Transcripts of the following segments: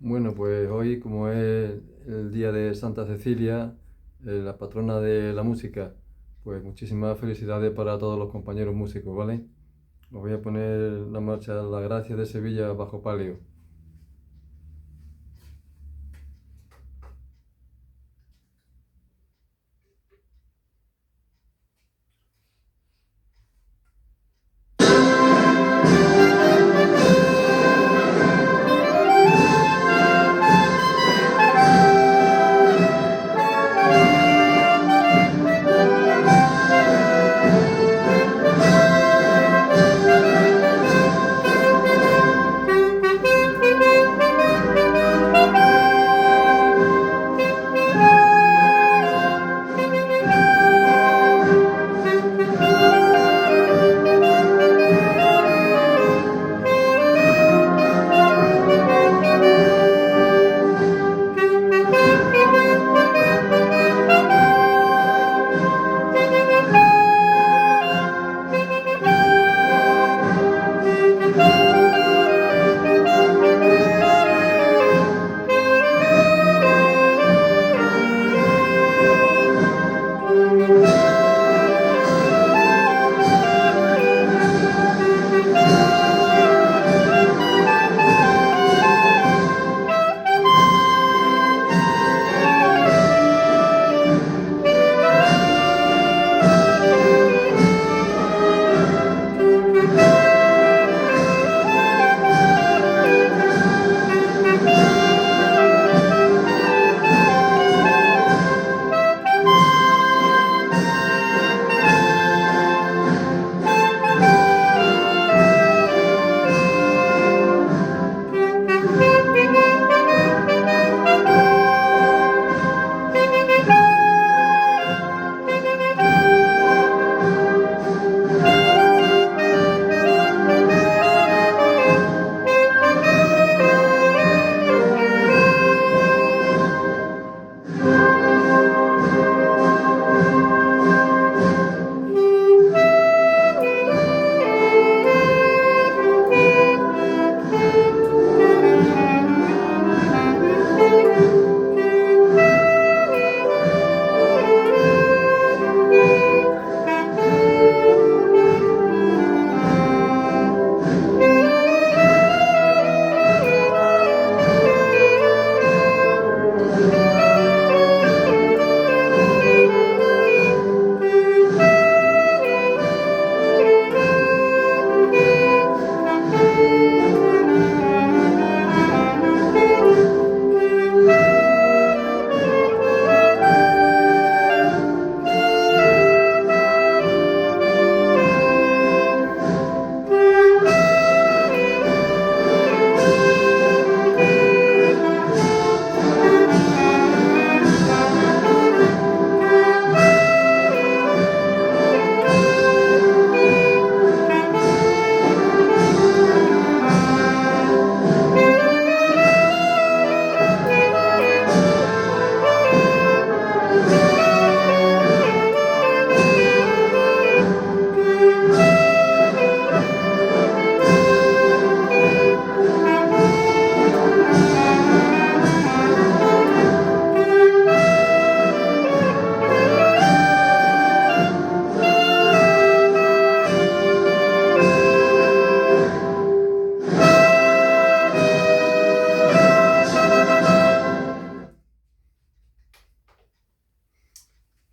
Bueno, pues hoy, como es el día de Santa Cecilia, la patrona de la música, pues muchísimas felicidades para todos los compañeros músicos, ¿vale? Os voy a poner la marcha La Gracia de Sevilla bajo palio.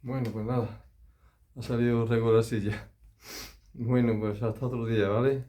Bueno, pues nada, ha salido récord la silla. Bueno, pues hasta otro día, ¿vale?